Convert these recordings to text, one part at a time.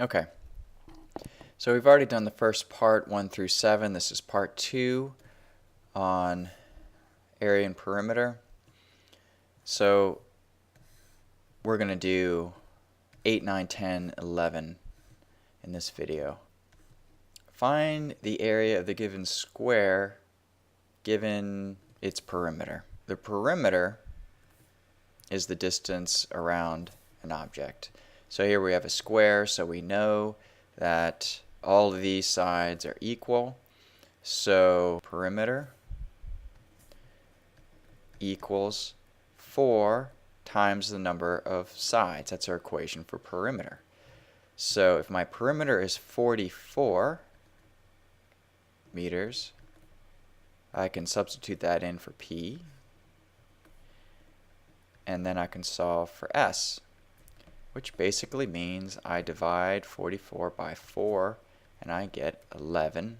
Okay, so we've already done the first part, 1 through 7. This is part 2 on area and perimeter. So we're going to do 8, 9, 10, 11 in this video. Find the area of the given square given its perimeter. The perimeter is the distance around an object. So here we have a square, so we know that all of these sides are equal. So perimeter equals 4 times the number of sides. That's our equation for perimeter. So if my perimeter is 44 meters, I can substitute that in for P, and then I can solve for S, which basically means I divide 44 by 4 and I get 11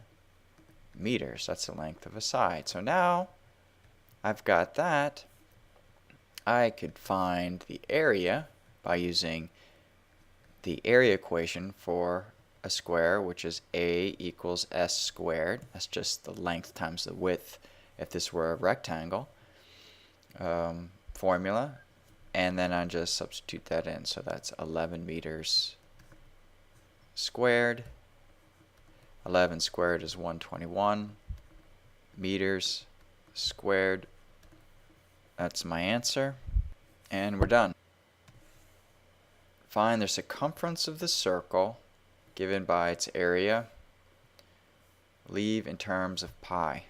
meters. That's the length of a side. So now I've got that. I could find the area by using the area equation for a square, which is A equals S squared. That's just the length times the width if this were a rectangle formula. And then I just substitute that in. So that's 11 meters squared. 11 squared is 121 meters squared. That's my answer. And we're done. Find the circumference of the circle given by its area. Leave in terms of pi.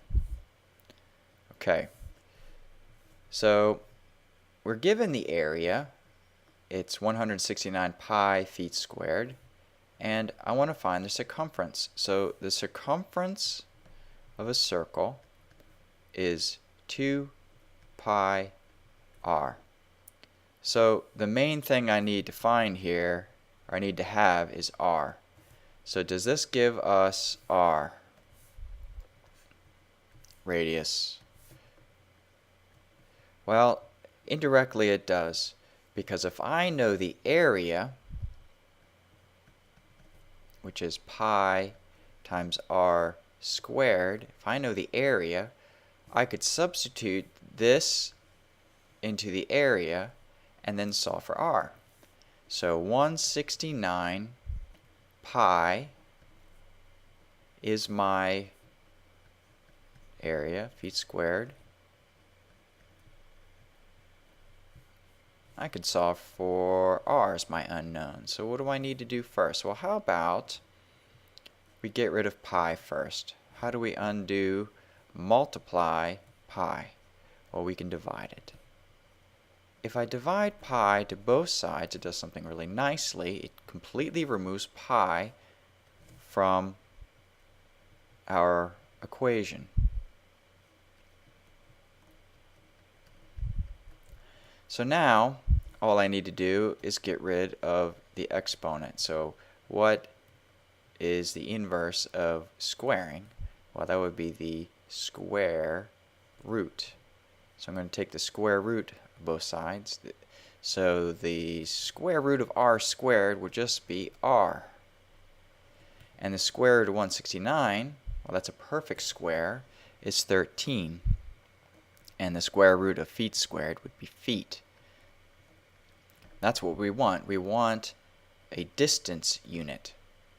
Okay. So we're given the area. It's 169 pi feet squared. And I want to find the circumference. So the circumference of a circle is 2 pi r. So the main thing I need to find here, or I need to have, is r. So does this give us r? Radius. Well, indirectly it does, because if I know the area, which is pi times r squared, if I know the area, I could substitute this into the area and then solve for r. So 169 pi is my area, feet squared. I could solve for r as my unknown. So what do I need to do first? Well, how about we get rid of pi first? How do we undo multiply pi? Well, we can divide it. If I divide pi to both sides, it does something really nicely. It completely removes pi from our equation. So now all I need to do is get rid of the exponent. So what is the inverse of squaring? Well, that would be the square root. So I'm going to take the square root of both sides. So the square root of r squared would just be r. And the square root of 169, well, that's a perfect square, is 13. And the square root of feet squared would be feet. That's what we want. We want a distance unit.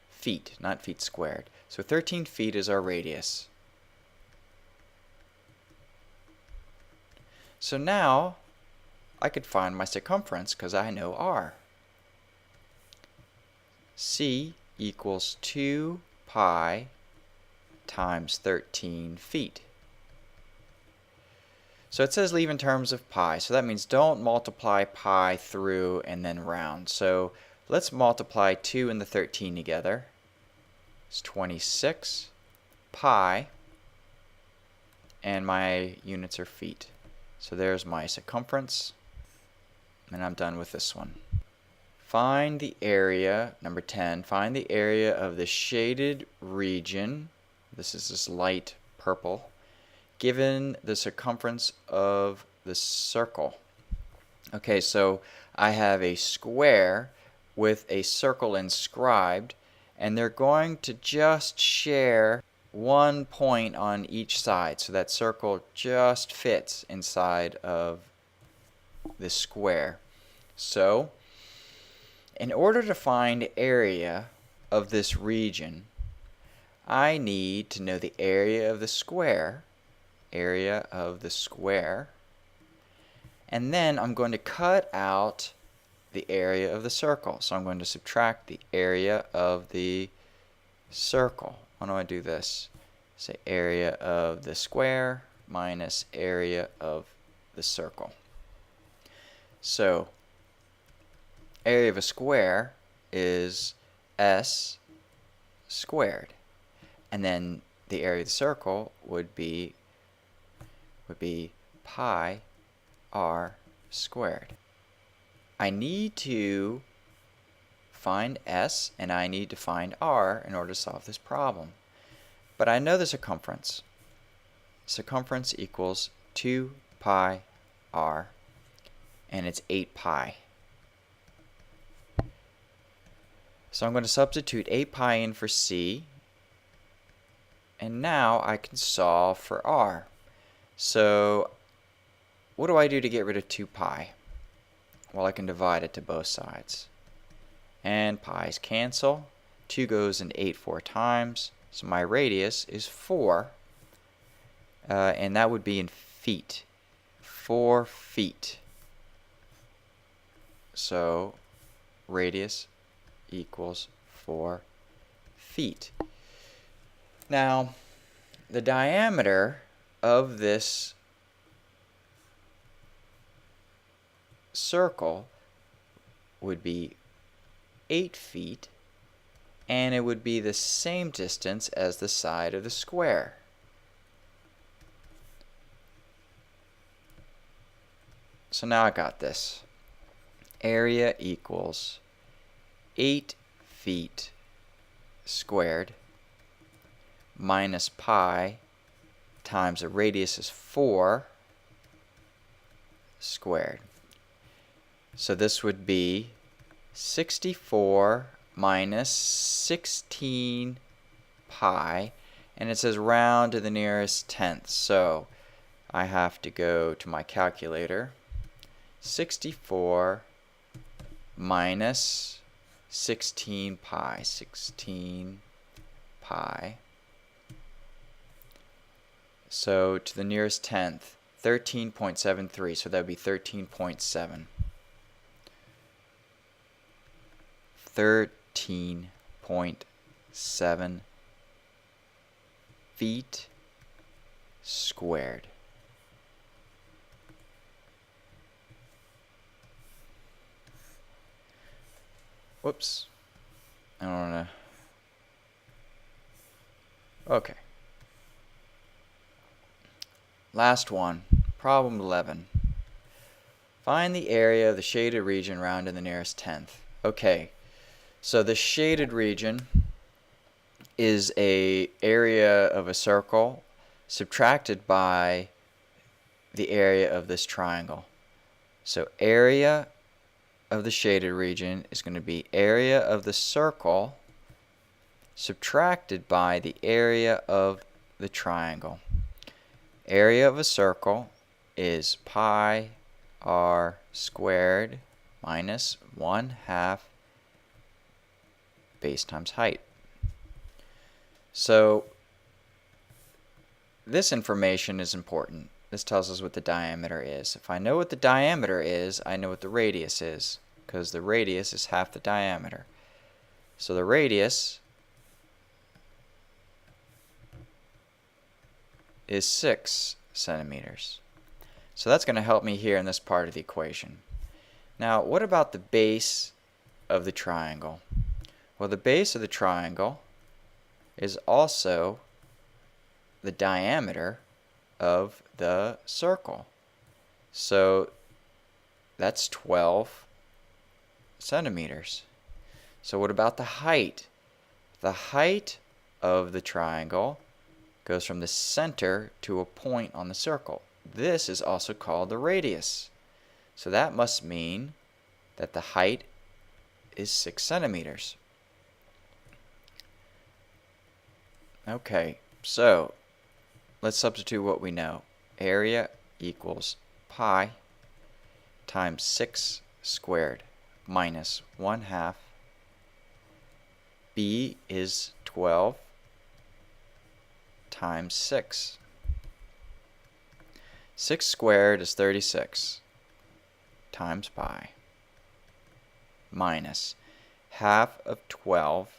Feet, not feet squared. So 13 feet is our radius. So now I could find my circumference because I know r. C equals 2 pi times 13 feet. So it says leave in terms of pi, so that means don't multiply pi through and then round. So let's multiply 2 and the 13 together. It's 26 pi, and my units are feet. So there's my circumference, and I'm done with this one. Find the area, number 10, find the area of the shaded region. This is this light purple, given the circumference of the circle. Okay, so I have a square with a circle inscribed, and they're going to just share one point on each side, so that circle just fits inside of the square. So in order to find area of this region, I need to know the area of the square, and then I'm going to cut out the area of the circle. So I'm going to subtract the area of the circle. Why do I do this? Say area of the square minus area of the circle. So area of a square is s squared, and then the area of the circle would be pi r squared. I need to find s and I need to find r in order to solve this problem. But I know the circumference. Circumference equals 2 pi r, and it's 8 pi. So I'm going to substitute 8 pi in for c, and now I can solve for r. So what do I do to get rid of 2 pi? Well, I can divide it to both sides. And pi's cancel. 2 goes into 8 4 times. So my radius is 4. And that would be in feet. 4 feet. So radius equals 4 feet. Now, the diameter of this circle would be 8 feet, and it would be the same distance as the side of the square. So now I got this. Area equals 8 feet squared minus pi times the radius is 4 squared. So this would be 64 minus 16 pi, and it says round to the nearest tenth. So I have to go to my calculator. 64 minus 16 pi. 16 pi. So to the nearest tenth, 13.73. So that would be 13.7. 13.7 feet squared. Whoops. I don't want to. Okay. Last one. Problem 11. Find the area of the shaded region round to the nearest tenth. Okay. So the shaded region is a area of a circle subtracted by the area of this triangle. So area of the shaded region is going to be area of the circle subtracted by the area of the triangle. Area of a circle is pi r squared minus 1/2 base times height. So this information is important. This tells us what the diameter is. If I know what the diameter is, I know what the radius is, because the radius is half the diameter. So the radius is 6 centimeters. So that's going to help me here in this part of the equation. Now, what about the base of the triangle? Well, the base of the triangle is also the diameter of the circle. So that's 12 centimeters. So what about the height? The height of the triangle goes from the center to a point on the circle. This is also called the radius. So that must mean that the height is 6 centimeters. Okay, so let's substitute what we know. Area equals pi times 6 squared minus 1/2. B is 12 times 6. 6 squared is 36 times pi minus half of 12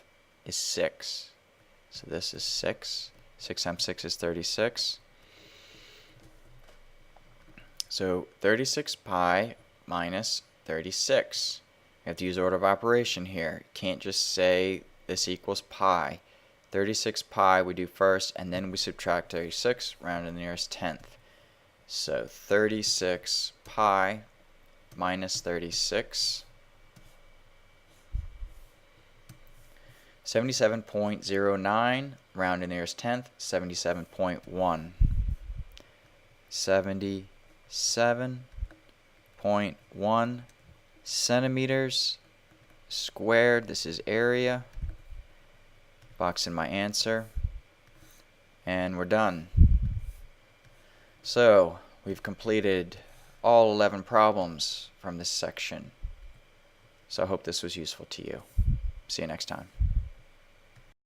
is 6. So this is 6. 6 times 6 is 36. So 36 pi minus 36. You have to use order of operation here. You can't just say this equals pi. 36 pi we do first, and then we subtract 36, round to the nearest tenth. So 36 pi minus 36. 77.09, round to nearest tenth, 77.1. 77.1 centimeters squared. This is area. Box in my answer. And we're done. So, we've completed all 11 problems from this section. So I hope this was useful to you. See you next time.